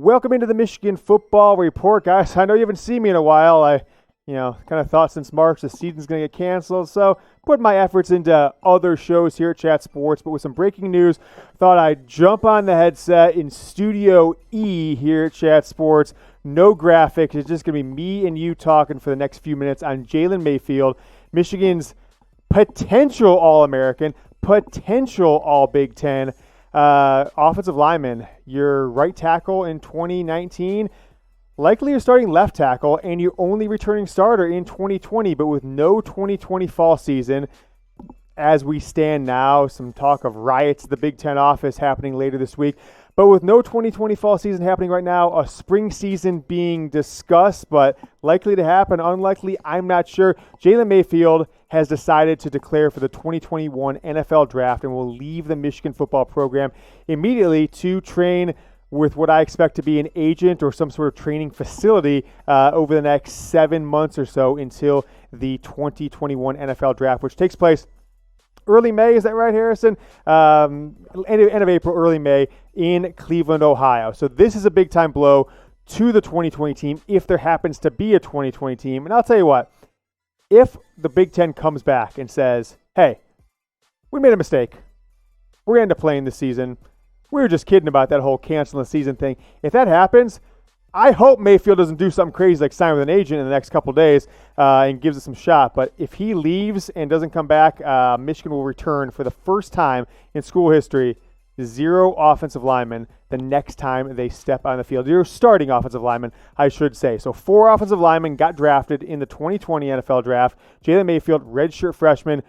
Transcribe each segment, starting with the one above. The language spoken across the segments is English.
Welcome into the Michigan Football Report, guys. I know you haven't seen me in a while. I kind of thought since March the season's going to get canceled, so put my efforts into other shows here at Chat Sports. But with some breaking news, thought I'd jump on the headset in Studio E here at Chat Sports. No graphics. It's just going to be me and you talking for the next few minutes on Jalen Mayfield, Michigan's potential All-American, potential All-Big Ten offensive lineman. Your right tackle in 2019, likely your starting left tackle, and your only returning starter in 2020, but with no 2020 fall season. As we stand now, some talk of riots at the Big Ten office happening later this week. But with no 2020 fall season happening right now, a spring season being discussed, but likely to happen, unlikely, I'm not sure. Jalen Mayfield has decided to declare for the 2021 NFL Draft and will leave the Michigan football program immediately to train with what I expect to be an agent or some sort of training facility over the next 7 months or so until the 2021 NFL Draft, which takes place early May. Is that right, Harrison? End of April, early May in Cleveland, Ohio. So this is a big-time blow to the 2020 team if there happens to be a 2020 team. And I'll tell you what, if the Big Ten comes back and says, hey, we made a mistake, we're going to end up playing this season, we were just kidding about that whole canceling the season thing. If that happens, I hope Mayfield doesn't do something crazy like sign with an agent in the next couple of days and gives it some shot. But if he leaves and doesn't come back, Michigan will return for the first time in school history 0 offensive linemen the next time they step on the field. 0 starting offensive linemen, I should say. So 4 offensive linemen got drafted in the 2020 NFL Draft. Jalen Mayfield, redshirt freshman,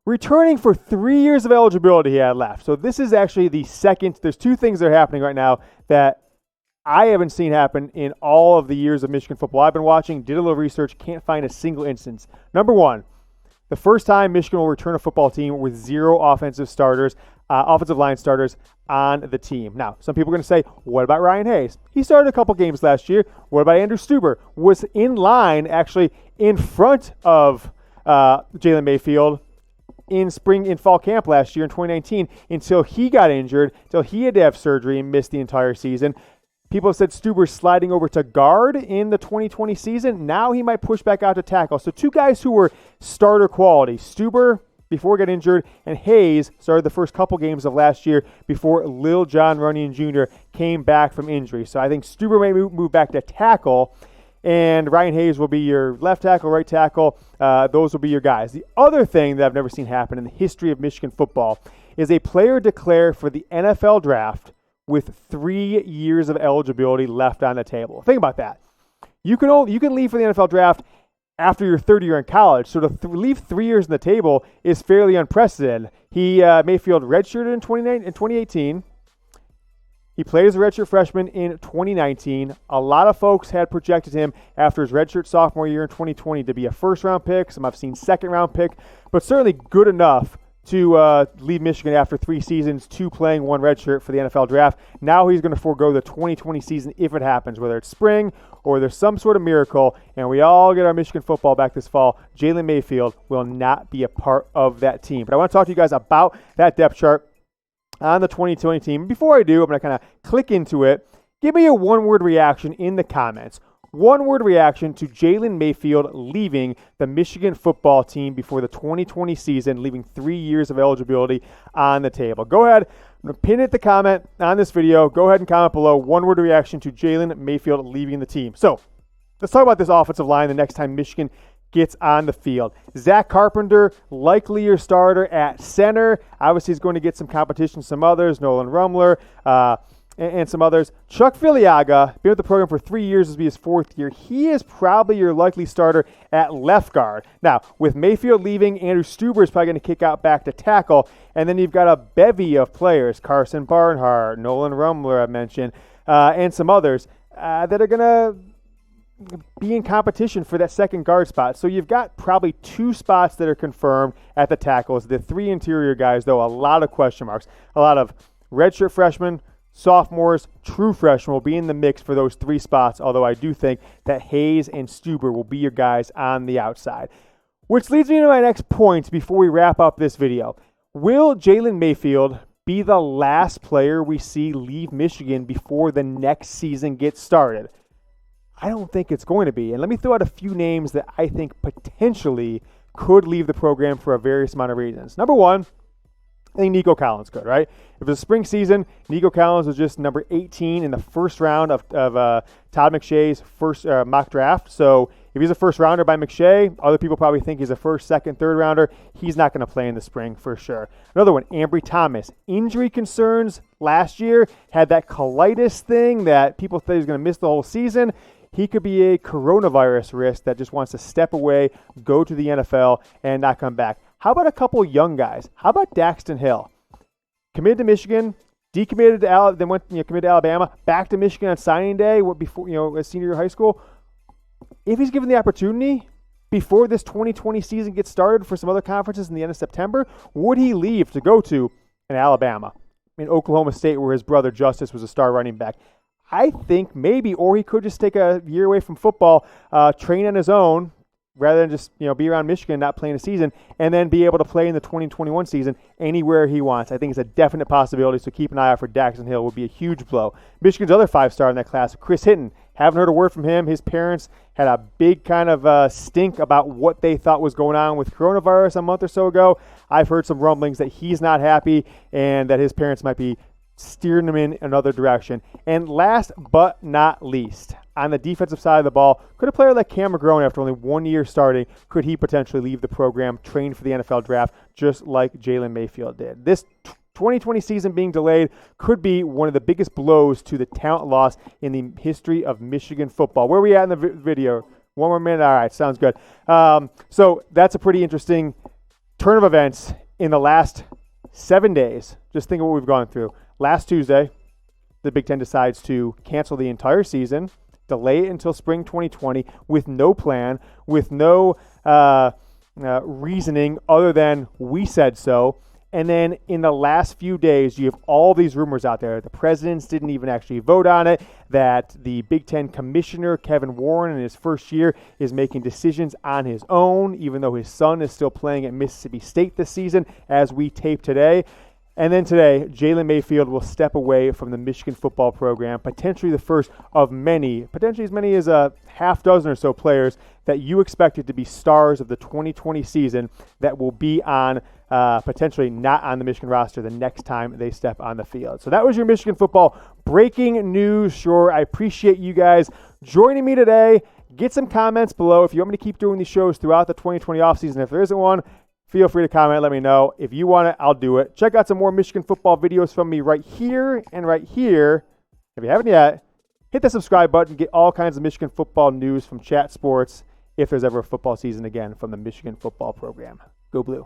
returning for 3 years of eligibility he had left. So this is actually the second. There's 2 things that are happening right now that I haven't seen happen in all of the years of Michigan football I've been watching. Did a little research, can't find a single instance. Number 1, the first time Michigan will return a football team with 0 offensive line starters on the team. Now, some people are going to say, what about Ryan Hayes? He started a couple games last year. What about Andrew Stuber? Was in line, actually, in front of Jalen Mayfield in fall camp last year in 2019 until he got injured, until he had to have surgery and missed the entire season. People have said Stuber's sliding over to guard in the 2020 season. Now he might push back out to tackle. So 2 guys who were starter quality. Stuber, before he got injured, and Hayes started the first couple games of last year before Lil John Runyon Jr. came back from injury. So I think Stuber may move back to tackle, and Ryan Hayes will be your left tackle, right tackle. Those will be your guys. The other thing that I've never seen happen in the history of Michigan football is a player declare for the NFL Draft with 3 years of eligibility left on the table. Think about that. You can leave for the NFL Draft after your third year in college. So to leave 3 years on the table is fairly unprecedented. Mayfield redshirted in 2018. He played as a redshirt freshman in 2019. A lot of folks had projected him after his redshirt sophomore year in 2020 to be a first-round pick. Some I've seen second-round pick, but certainly good enough to leave Michigan after 3 seasons, 2 playing, 1 redshirt for the NFL Draft. Now he's going to forego the 2020 season if it happens, whether it's spring or there's some sort of miracle, and we all get our Michigan football back this fall. Jalen Mayfield will not be a part of that team. But I want to talk to you guys about that depth chart on the 2020 team. Before I do, I'm going to kind of click into it. Give me a one-word reaction in the comments. One-word reaction to Jalen Mayfield leaving the Michigan football team before the 2020 season, leaving 3 years of eligibility on the table. Go ahead. I'm going to pin it the comment on this video. Go ahead and comment below. One-word reaction to Jalen Mayfield leaving the team. So let's talk about this offensive line the next time Michigan gets on the field. Zach Carpenter, likely your starter at center. Obviously, he's going to get some competition, some others, Nolan Rumler, and some others. Chuck Filiaga, been with the program for 3 years, this will be his 4th year. He is probably your likely starter at left guard. Now, with Mayfield leaving, Andrew Stuber is probably going to kick out back to tackle, and then you've got a bevy of players, Carson Barnhart, Nolan Rumler I mentioned, and some others that are going to be in competition for that second guard spot. So you've got probably 2 spots that are confirmed at the tackles. The 3 interior guys, though, a lot of question marks. A lot of redshirt freshmen, sophomores, true freshmen will be in the mix for those 3 spots, although I do think that Hayes and Stuber will be your guys on the outside. Which leads me to my next point before we wrap up this video. Will Jalen Mayfield be the last player we see leave Michigan before the next season gets started? I don't think it's going to be. And let me throw out a few names that I think potentially could leave the program for a various amount of reasons. Number one, I think Nico Collins could, right? If it was a spring season, Nico Collins was just number 18 in the first round of Todd McShay's first mock draft. So if he's a first rounder by McShay, other people probably think he's a first, second, third rounder. He's not going to play in the spring for sure. Another one, Ambry Thomas. Injury concerns last year, had that colitis thing that people thought he was going to miss the whole season. He could be a coronavirus risk that just wants to step away, go to the NFL, and not come back. How about a couple young guys? How about Daxton Hill? Committed to Michigan, decommitted to Alabama, then went committed to Alabama, back to Michigan on signing day before as senior year of high school. If he's given the opportunity before this 2020 season gets started for some other conferences in the end of September, would he leave to go to an Alabama, in Oklahoma State, where his brother Justice was a star running back? I think maybe, or he could just take a year away from football, train on his own, rather than just be around Michigan, not playing a season, and then be able to play in the 2021 season anywhere he wants. I think it's a definite possibility, so keep an eye out for Daxton Hill. Would be a huge blow. Michigan's other five-star in that class, Chris Hinton. Haven't heard a word from him. His parents had a big kind of stink about what they thought was going on with coronavirus a month or so ago. I've heard some rumblings that he's not happy and that his parents might be steering him in another direction. And last but not least, on the defensive side of the ball, could a player like Cam McGrone, after only 1 year starting, could he potentially leave the program, train for the NFL draft, just like Jalen Mayfield did? This 2020 season being delayed could be one of the biggest blows to the talent loss in the history of Michigan football. Where are we at in the video? One more minute? All right, sounds good. So that's a pretty interesting turn of events in the last 7 days. Just think of what we've gone through. Last Tuesday, the Big Ten decides to cancel the entire season, delay it until spring 2020 with no plan, with no reasoning other than we said so. And then in the last few days, you have all these rumors out there. The presidents didn't even actually vote on it, that the Big Ten commissioner, Kevin Warren, in his first year is making decisions on his own, even though his son is still playing at Mississippi State this season as we tape today. And then today, Jalen Mayfield will step away from the Michigan football program, potentially the first of many, potentially as many as a half dozen or so players that you expected to be stars of the 2020 season that will be on, potentially not on the Michigan roster the next time they step on the field. So that was your Michigan football breaking news. Sure, I appreciate you guys joining me today. Get some comments below if you want me to keep doing these shows throughout the 2020 offseason. If there isn't one, feel free to comment, let me know. If you want it, I'll do it. Check out some more Michigan football videos from me right here and right here. If you haven't yet, hit the subscribe button. Get all kinds of Michigan football news from Chat Sports if there's ever a football season again from the Michigan football program. Go Blue.